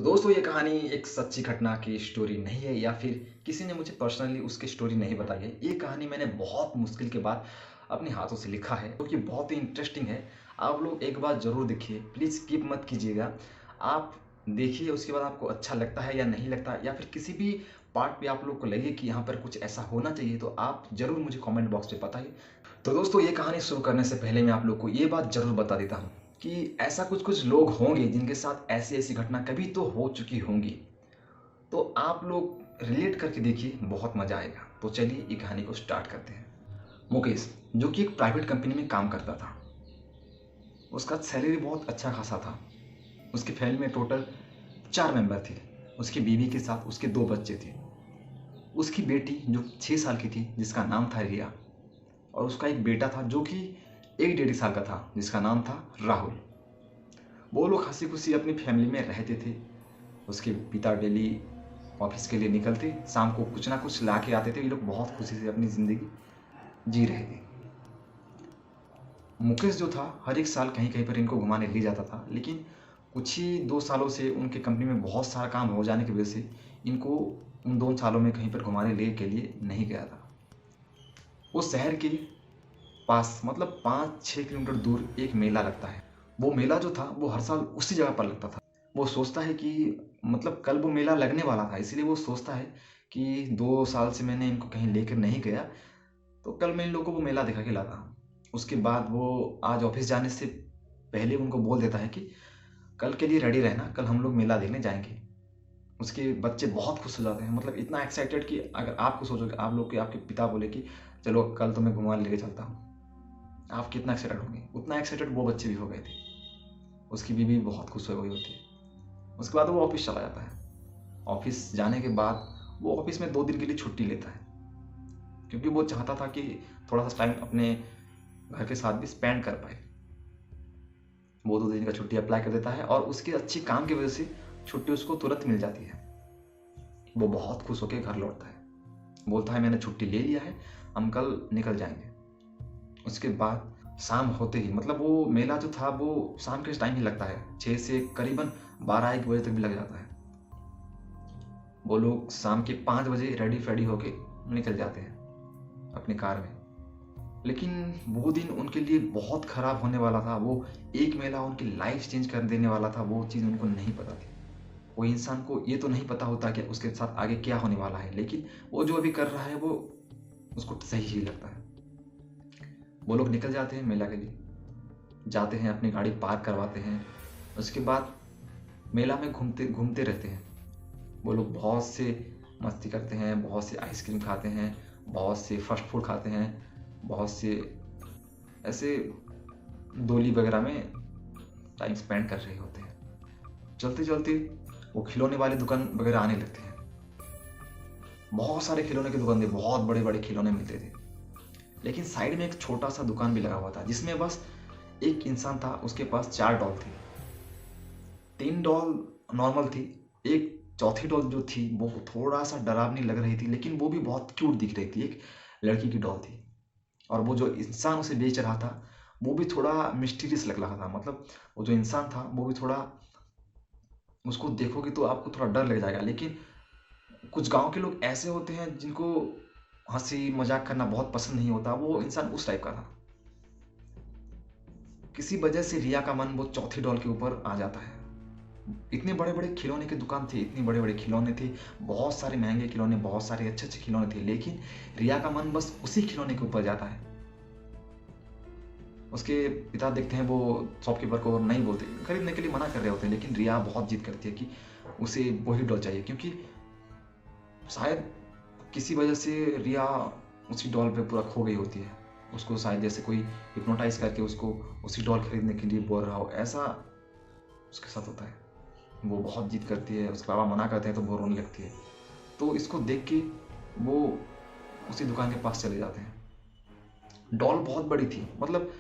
तो दोस्तों ये कहानी एक सच्ची घटना की स्टोरी नहीं है या फिर किसी ने मुझे पर्सनली उसकी स्टोरी नहीं बताई है। ये कहानी मैंने बहुत मुश्किल के बाद अपने हाथों से लिखा है क्योंकि बहुत ही इंटरेस्टिंग है। आप लोग एक बार ज़रूर देखिए, प्लीज़ स्किप मत कीजिएगा। आप देखिए, उसके बाद आपको अच्छा लगता है या नहीं लगता या फिर किसी भी पार्ट पे आप लोग को लगे कि यहाँ पर कुछ ऐसा होना चाहिए तो आप ज़रूर मुझे कमेंट बॉक्स में बताइए। तो दोस्तों ये कहानी शुरू करने से पहले मैं आप लोग को ये बात ज़रूर बता देता हूँ कि ऐसा कुछ कुछ लोग होंगे जिनके साथ ऐसी ऐसी घटना कभी तो हो चुकी होंगी। तो आप लोग रिलेट करके देखिए, बहुत मज़ा आएगा। तो चलिए ये कहानी को स्टार्ट करते हैं। मुकेश जो कि एक प्राइवेट कंपनी में काम करता था, उसका सैलरी बहुत अच्छा खासा था। उसकी फैमिली में टोटल 4 मेंबर थे। उसकी बीवी के साथ उसके 2 बच्चे थे। उसकी बेटी जो 6 साल की थी जिसका नाम था रिया, और उसका एक बेटा था जो कि 1 डेढ़ साल का था जिसका नाम था राहुल। वो लोग हंसी खुशी अपनी फैमिली में रहते थे। उसके पिता डेली ऑफिस के लिए निकलते, शाम को कुछ ना कुछ ला के आते थे। ये लोग बहुत खुशी से अपनी ज़िंदगी जी रहे थे। मुकेश जो था हर एक साल कहीं कहीं पर इनको घुमाने ले जाता था, लेकिन कुछ ही 2 सालों से उनके कंपनी में बहुत सारा काम हो जाने की वजह से इनको उन 2 सालों में कहीं पर घुमाने ले के लिए नहीं गया था। वो शहर के पास मतलब 5-6 किलोमीटर दूर एक मेला लगता है। वो मेला जो था वो हर साल उसी जगह पर लगता था। वो सोचता है कि मतलब कल वो मेला लगने वाला था, इसीलिए वो सोचता है कि 2 साल से मैंने इनको कहीं लेकर नहीं गया, तो कल मैं इन लोगों को वो मेला दिखा के लाता हूँ। उसके बाद वो आज ऑफिस जाने से पहले उनको बोल देता है कि कल के लिए रेडी रहना, कल हम लोग मेला देखने जाएंगे। उसके बच्चे बहुत खुश हो जाते हैं, मतलब इतना एक्साइटेड कि अगर आपको सोचो कि आप लोग के आपके पिता बोले कि चलो कल तो मैं घुमाने लेके चलता हूँ, आप कितना एक्साइटेड होंगे, उतना एक्साइटेड वो बच्चे भी हो गए थे। उसकी बीवी भी बहुत खुश हो गई होती है। उसके बाद वो ऑफिस चला जाता है। ऑफिस जाने के बाद वो ऑफिस में 2 दिन के लिए छुट्टी लेता है, क्योंकि वो चाहता था कि थोड़ा सा टाइम अपने घर के साथ भी स्पेंड कर पाए। वो 2 दिन का छुट्टी अप्लाई कर देता है और उसके अच्छी काम की वजह से छुट्टी उसको तुरंत मिल जाती है। वो बहुत खुश होकर घर लौटता है, बोलता है मैंने छुट्टी ले लिया है, हम कल निकल जाएंगे। उसके बाद शाम होते ही, मतलब वो मेला जो था वो शाम के टाइम ही लगता है, 6 से करीबन 12-1 बजे तक भी लग जाता है। वो लोग शाम के 5 बजे रेडी फेडी होके निकल जाते हैं अपनी कार में। लेकिन वो दिन उनके लिए बहुत खराब होने वाला था। वो एक मेला उनकी लाइफ चेंज कर देने वाला था, वो चीज़ उनको नहीं पता थी। वो इंसान को ये तो नहीं पता होता कि उसके साथ आगे क्या होने वाला है, लेकिन वो जो अभी कर रहा है वो उसको सही ही लगता है। वो लोग निकल जाते हैं मेला के लिए, जाते हैं, अपनी गाड़ी पार्क करवाते हैं। उसके बाद मेला में घूमते घूमते रहते हैं। वो लोग बहुत से मस्ती करते हैं, बहुत से आइसक्रीम खाते हैं, बहुत से फास्ट फूड खाते हैं, बहुत से ऐसे डोली वगैरह में टाइम स्पेंड कर रहे होते हैं। चलते चलते वो खिलौने वाले दुकान वगैरह आने लगते हैं। बहुत सारे खिलौने की दुकान थी, बहुत बड़े बड़े खिलौने मिलते थे। लेकिन साइड में एक छोटा सा दुकान भी लगा हुआ था जिसमें बस एक इंसान था, उसके पास 4 डॉल थी। 3 डॉल नॉर्मल थी, एक चौथी डॉल जो थी वो थोड़ा सा डरावनी लग रही थी, लेकिन वो भी बहुत क्यूट दिख रही थी, एक लड़की की डॉल थी। और वो जो इंसान उसे बेच रहा था वो भी थोड़ा मिस्टीरियस लग रहा था, मतलब वो जो इंसान था वो भी थोड़ा, उसको देखोगे तो आपको थोड़ा डर लग जाएगा। लेकिन कुछ गांव के लोग ऐसे होते हैं जिनको हंसी मजाक करना बहुत पसंद नहीं होता, वो इंसान उस टाइप का था। किसी वजह से रिया का मन वो चौथी डॉल के ऊपर आ जाता है। इतने बड़े बड़े खिलौने की दुकान थी, इतने बड़े बड़े खिलौने थे, बहुत सारे महंगे खिलौने, बहुत सारे अच्छे अच्छे खिलौने थे, लेकिन रिया का मन बस उसी खिलौने के ऊपर जाता है। उसके पिता देखते हैं, वो शॉपकीपर को नहीं बोलते, खरीदने के लिए मना कर रहे होते हैं, लेकिन रिया बहुत जिद करती है कि उसे वही डॉल चाहिए, क्योंकि शायद किसी वजह से रिया उसी डॉल पे पूरा खो गई होती है। उसको शायद जैसे कोई हिप्नोटाइज करके उसको उसी डॉल खरीदने के लिए बोल रहा हो, ऐसा उसके साथ होता है। वो बहुत जिद करती है, उसके पापा मना करते हैं तो वो रोने लगती है। तो इसको देख के वो उसी दुकान के पास चले जाते हैं। डॉल बहुत बड़ी थी, मतलब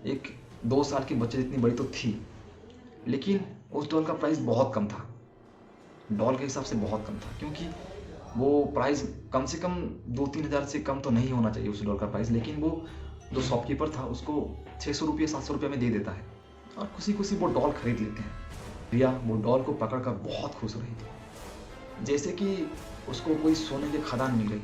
एक 2 साल के बच्चे जितनी बड़ी तो थी, लेकिन उस डॉल का प्राइस बहुत कम था। डॉल के हिसाब से बहुत कम था, क्योंकि वो प्राइस कम से कम 2-3 हज़ार से कम तो नहीं होना चाहिए उस डॉल का प्राइस, लेकिन वो जो शॉपकीपर था उसको 600 रुपये 700 रुपये में दे देता है और खुशी खुशी वो डॉल खरीद लेते हैं। रिया वो डॉल को पकड़कर बहुत खुश रही थी, जैसे कि उसको कोई सोने की खदान मिल गई।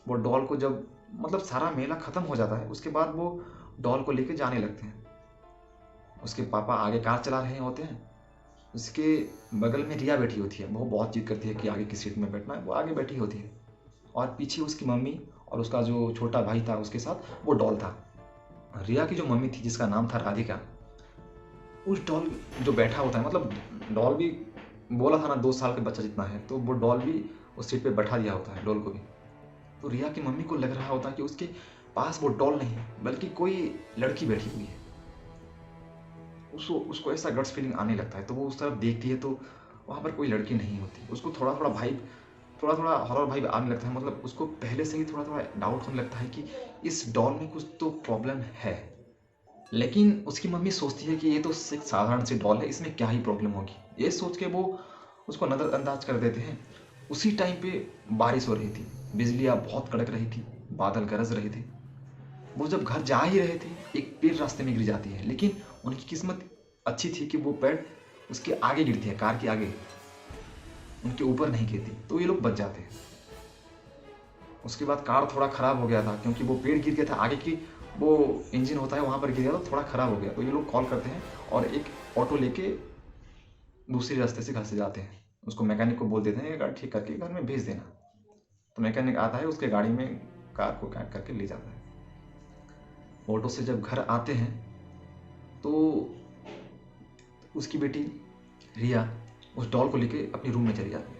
वो डॉल को जब मतलब सारा मेला खत्म हो जाता है, उसके बाद वो डॉल को लेके जाने लगते हैं। उसके पापा आगे कार चला रहे होते हैं, उसके बगल में रिया बैठी होती है। वो बहुत जिद करती है कि आगे की सीट में बैठना है, वो आगे बैठी होती है और पीछे उसकी मम्मी और उसका जो छोटा भाई था उसके साथ वो डॉल था। रिया की जो मम्मी थी जिसका नाम था राधिका, उस डॉल जो बैठा होता है, मतलब डॉल भी बोला था ना 2 साल के बच्चा जितना है, तो वो डॉल भी उस सीट पे बैठा दिया होता है डॉल को भी। तो रिया की मम्मी को लग रहा होता है कि उसके पास वो डॉल नहीं है बल्कि कोई लड़की बैठी हुई है। उसको उसको ऐसा गट्स फीलिंग आने लगता है, तो वो उस तरफ देखती है तो वहाँ पर कोई लड़की नहीं होती। उसको थोड़ा थोड़ा भाइब, थोड़ा थोड़ा हॉरर भाइब आने लगता है। मतलब उसको पहले से ही थोड़ा थोड़ा डाउट होने लगता है कि इस डॉल में कुछ तो प्रॉब्लम है। लेकिन उसकी मम्मी सोचती है कि ये तो एक साधारण सी डॉल है, इसमें क्या ही प्रॉब्लम होगी, ये सोच के वो उसको नज़रअंदाज कर देते हैं। उसी टाइम पे बारिश हो रही थी, बिजलियाँ बहुत कड़क रही थी, बादल गरज रहे थे। वो जब घर जा ही रहे थे, एक पेड़ रास्ते में गिर जाती है, लेकिन उनकी किस्मत अच्छी थी कि वो पेड़ उसके आगे गिरती है, कार के आगे, उनके ऊपर नहीं गिरती, तो ये लोग बच जाते हैं। उसके बाद कार थोड़ा ख़राब हो गया था क्योंकि वो पेड़ गिर गया था, आगे की वो इंजन होता है वहाँ पर गिर गया तो थोड़ा ख़राब हो गया। तो ये लोग कॉल करते हैं और एक ऑटो लेके दूसरे रास्ते से घर से जाते हैं। उसको मैकेनिक को बोल देते हैं, ये गाड़ी ठीक करके घर में भेज देना। तो मैकेनिक आता है, उसके गाड़ी में कार को कैब करके ले जाता है। ऑटो से जब घर आते हैं तो उसकी बेटी रिया उस डॉल को लेके अपनी रूम में चली जाती है।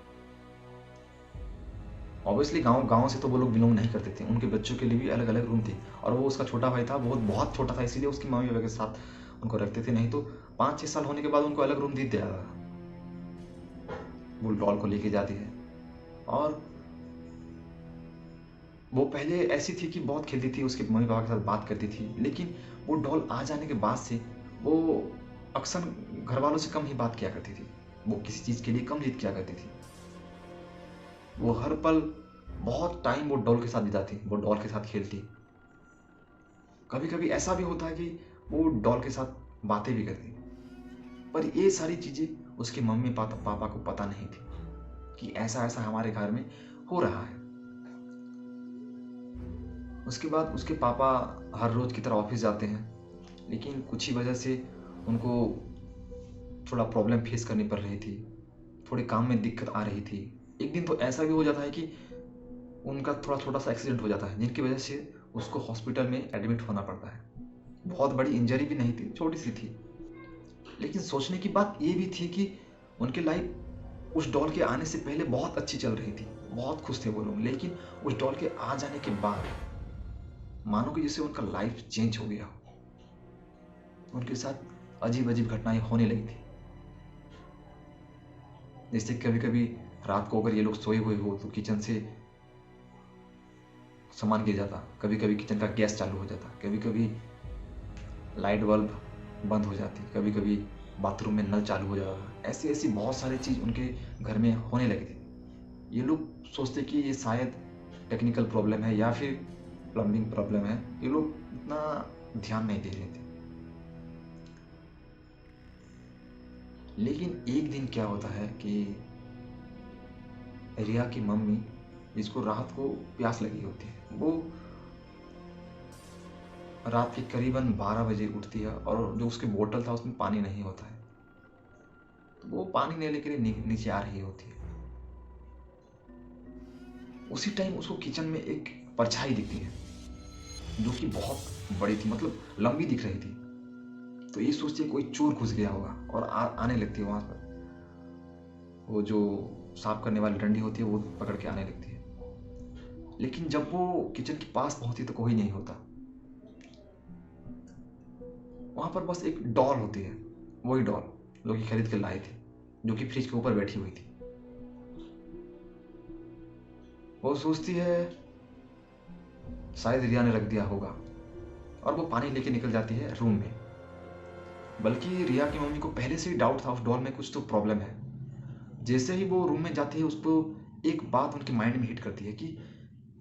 ऑब्वियसली गांव गांव से तो वो लोग बिलोंग नहीं करते थे, उनके बच्चों के लिए भी अलग अलग रूम थी। और वो उसका छोटा भाई था, बहुत छोटा था, इसीलिए उसकी मम्मी पापा के साथ उनको रखते थे, नहीं तो 5-6 साल होने के बाद उनको अलग रूम दे दिया था। वो डॉल को लेके जाती है और वो पहले ऐसी थी कि बहुत खेलती थी, उसके मम्मी पापा के साथ बात करती थी, लेकिन वो डॉल आ जाने के बाद से वो अक्सर घर वालों से कम ही बात किया करती थी। वो किसी चीज़ के लिए कम जिद किया करती थी। वो हर पल बहुत टाइम वो डॉल के साथ बिताती, वो डॉल के साथ खेलती। कभी कभी ऐसा भी होता है कि वो डॉल के साथ बातें भी करती, पर ये सारी चीज़ें उसके मम्मी पापा को पता नहीं थी कि ऐसा ऐसा हमारे घर में हो रहा है। उसके बाद उसके पापा हर रोज़ की तरह ऑफिस जाते हैं, लेकिन कुछ ही वजह से उनको थोड़ा प्रॉब्लम फेस करनी पड़ रही थी, थोड़े काम में दिक्कत आ रही थी। एक दिन तो ऐसा भी हो जाता है कि उनका थोड़ा छोटा सा एक्सीडेंट हो जाता है, जिनकी वजह से उसको हॉस्पिटल में एडमिट होना पड़ता है। बहुत बड़ी इंजरी भी नहीं थी, छोटी सी थी। लेकिन सोचने की बात ये भी थी कि उनकी लाइफ उस डॉल के आने से पहले बहुत अच्छी चल रही थी, बहुत खुश थे वो लोग। लेकिन उस डॉल के आ जाने के बाद मानो कि जैसे उनका लाइफ चेंज हो गया, उनके साथ अजीब अजीब घटनाएं होने लगी थी। जैसे कभी कभी रात को अगर ये लोग सोए हुए हो तो किचन से सामान गिर जाता, कभी कभी किचन का गैस चालू हो जाता, कभी कभी लाइट बल्ब बंद हो जाती, कभी कभी बाथरूम में नल चालू हो जाता। ऐसी ऐसी बहुत सारी चीज़ उनके घर में होने लगी थी। ये लोग सोचते कि ये शायद टेक्निकल प्रॉब्लम है या फिर प्लम्बिंग प्रॉब्लम है, ये लोग इतना ध्यान नहीं दे रहे थे। लेकिन एक दिन क्या होता है कि रिया की मम्मी, जिसको रात को प्यास लगी होती है, वो रात के करीबन 12 बजे उठती है और जो उसकी बोतल था उसमें पानी नहीं होता है, तो वो पानी लेने के लिए नीचे आ रही होती है। उसी टाइम उसको किचन में एक परछाई दिखती है जो कि बहुत बड़ी थी, मतलब लंबी दिख रही थी। तो ये सोचती है कोई चोर घुस गया होगा और आने लगती है वहां पर। वो जो साफ करने वाली डंडी होती है वो पकड़ के आने लगती है। लेकिन जब वो किचन के पास पहुंचती तो कोई नहीं होता, वहां पर बस एक डॉल होती है, वही डॉल जो कि खरीद के लाई थी, जो कि फ्रिज के ऊपर बैठी हुई थी। वो सोचती है शायद रिया ने रख दिया होगा और वो पानी लेके निकल जाती है रूम में। बल्कि रिया की मम्मी को पहले से ही डाउट था उस डॉल में कुछ तो प्रॉब्लम है। जैसे ही वो रूम में जाती है उसको एक बात उनके माइंड में हिट करती है कि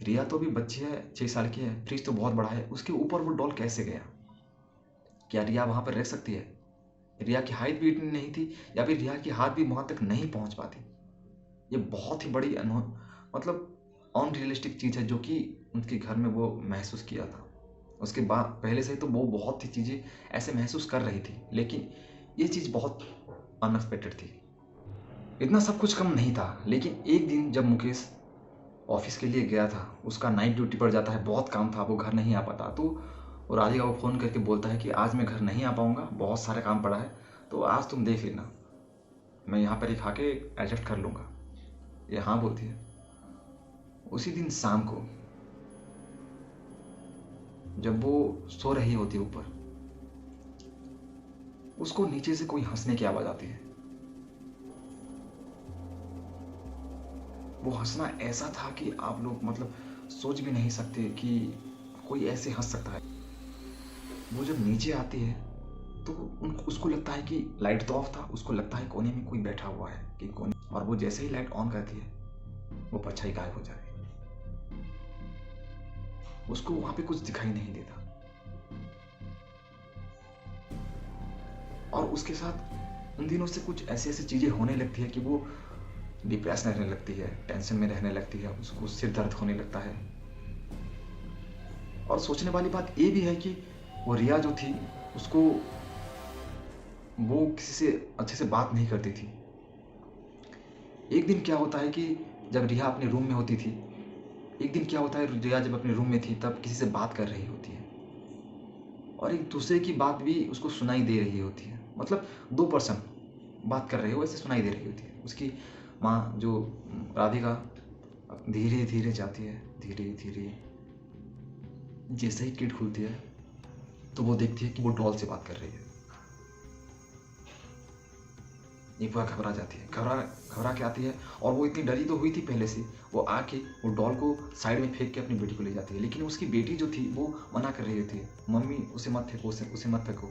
रिया तो अभी बच्ची है, 6 साल की है, फ्रिज तो बहुत बड़ा है, उसके ऊपर वो डॉल कैसे गया? क्या रिया वहां पर रह सकती है? रिया की हाइट भी इतनी नहीं थी, या फिर रिया की हाथ भी वहाँ तक नहीं पहुँच पाती। ये बहुत ही बड़ी मतलब अनरियलिस्टिक चीज़ है जो कि उनके घर में वो महसूस किया था। उसके बाद पहले से तो वो बहुत सी चीज़ें ऐसे महसूस कर रही थी, लेकिन ये चीज़ बहुत अनएक्सपेक्टेड थी। इतना सब कुछ कम नहीं था, लेकिन एक दिन जब मुकेश ऑफिस के लिए गया था, उसका नाइट ड्यूटी पड़ जाता है, बहुत काम था, वो घर नहीं आ पाता। तो वो राधिका को फ़ोन करके बोलता है कि आज मैं घर नहीं आ पाऊँगा, बहुत सारे काम पड़ा है, तो आज तुम देख लेना, मैं यहाँ पर ही खा के एडजस्ट कर लूँगा। ये हाँ बोलती है। उसी दिन शाम को जब वो सो रही होती है ऊपर, उसको नीचे से कोई हंसने की आवाज़ आती है। वो हंसना ऐसा था कि आप लोग मतलब सोच भी नहीं सकते कि कोई ऐसे हंस सकता है। वो जब नीचे आती है तो उसको लगता है कि लाइट तो ऑफ था, उसको लगता है कोने में कोई बैठा हुआ है कि कोने, और वो जैसे ही लाइट ऑन करती है वो परछाई गायब हो जाती है। उसको वहां पे कुछ दिखाई नहीं देता, और उसके साथ उन दिनों से कुछ ऐसी ऐसी चीजें होने लगती है कि वो डिप्रेस रहने लगती है, टेंशन में रहने लगती है, उसको सिर दर्द होने लगता है। और सोचने वाली बात ये भी है कि वो रिया जो थी, उसको वो किसी से अच्छे से बात नहीं करती थी। एक दिन क्या होता है कि जब रिया अपने रूम में होती थी, एक दिन क्या होता है, रिया जब अपने रूम में थी तब किसी से बात कर रही होती है, और एक दूसरे की बात भी उसको सुनाई दे रही होती है। मतलब दो पर्सन बात कर रहे हो ऐसे सुनाई दे रही होती है। उसकी माँ जो राधिका धीरे धीरे जाती है, धीरे धीरे जैसे ही गेट खुलती है तो वो देखती है कि वो डॉल से बात कर रही है। एक बार घबरा जाती है, घबरा के आती है, और वो इतनी डरी तो हुई थी पहले से, वो आके वो डॉल को साइड में फेंक के अपनी बेटी को ले जाती है। लेकिन उसकी बेटी जो थी वो मना कर रही थी, मम्मी उसे मत फेंको, उसे मत फेंको,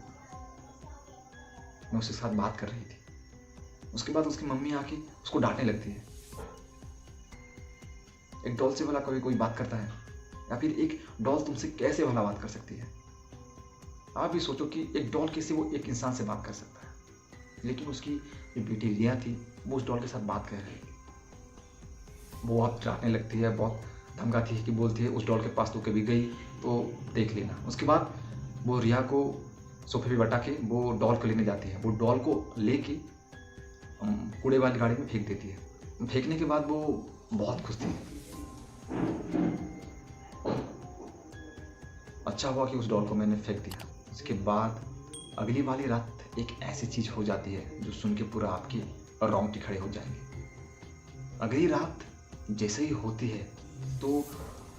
मैं उसके साथ बात कर रही थी। उसके बाद उसकी मम्मी आके उसको डांटने लगती है। एक डॉल से भला कोई बात करता है, या फिर एक डॉल तुमसे कैसे भला बात कर सकती है? आप भी सोचो कि एक डॉल कैसे वो एक इंसान से बात कर सकता है। लेकिन उसकी जो बेटी रिया थी वो उस डॉल के साथ बात कर रही थी। वो बहुत डांटने लगती है, बहुत धमकाती है कि बोलती है उस डॉल के पास तो कभी गई तो देख लेना। उसके बाद वो रिया को सोफे पे बैठा के वो डॉल को लेने जाती है। वो डॉल को लेके कूड़े वाली गाड़ी में फेंक देती है। फेंकने के बाद वो बहुत खुश थी। अच्छा हुआ कि उस डॉल को मैंने फेंक दिया। उसके बाद अगली वाली रात एक ऐसी चीज हो जाती है जो सुन के पूरा आपके रोंगटे खड़े हो जाएंगे। अगली रात जैसे ही होती है तो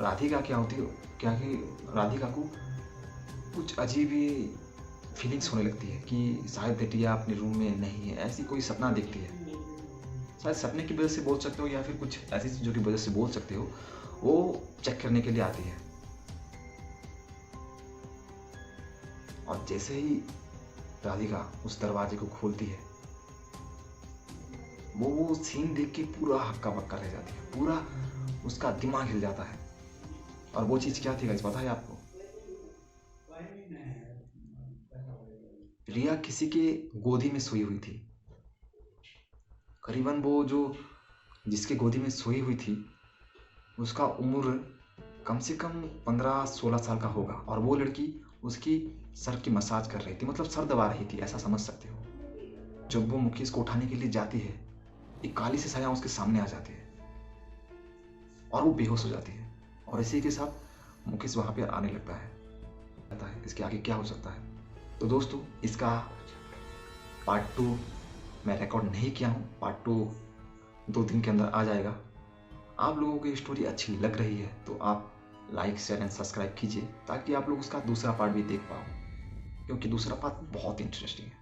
राधिका क्या होती है, क्या कि राधिका को कुछ अजीब ही फीलिंग्स होने लगती है कि शायद रिया अपने रूम में नहीं है। ऐसी कोई सपना देखती है, शायद सपने की वजह से बोल सकते हो या फिर कुछ ऐसी चीज़ों की वजह से बोल सकते हो। वो चेक करने के लिए आती है, और जैसे ही राधिका उस दरवाजे को खोलती है वो सीन देख के पूरा हक्का बक्का रह जाती है, पूरा उसका दिमाग हिल जाता है। और वो चीज़ क्या थी गाइस, पता है आपको? रिया किसी के गोदी में सोई हुई थी। करीबन वो जो जिसके गोदी में सोई हुई थी उसका उम्र कम से कम 15-16 साल का होगा, और वो लड़की उसकी सर की मसाज कर रही थी, मतलब सर दबा रही थी, ऐसा समझ सकते हो। जब वो मुकेश को उठाने के लिए जाती है, एक काली सी साया उसके सामने आ जाती है और वो बेहोश हो जाती है, और इसी के साथ मुकेश वहां पे आने लगता है। इसके आगे क्या हो सकता है? तो दोस्तों, इसका पार्ट 2 मैं रिकॉर्ड नहीं किया हूँ। पार्ट 2 2 दिन के अंदर आ जाएगा। आप लोगों को ये स्टोरी अच्छी लग रही है तो आप लाइक, शेयर एंड सब्सक्राइब कीजिए, ताकि आप लोग उसका दूसरा पार्ट भी देख पाओ, क्योंकि दूसरा पार्ट बहुत इंटरेस्टिंग है।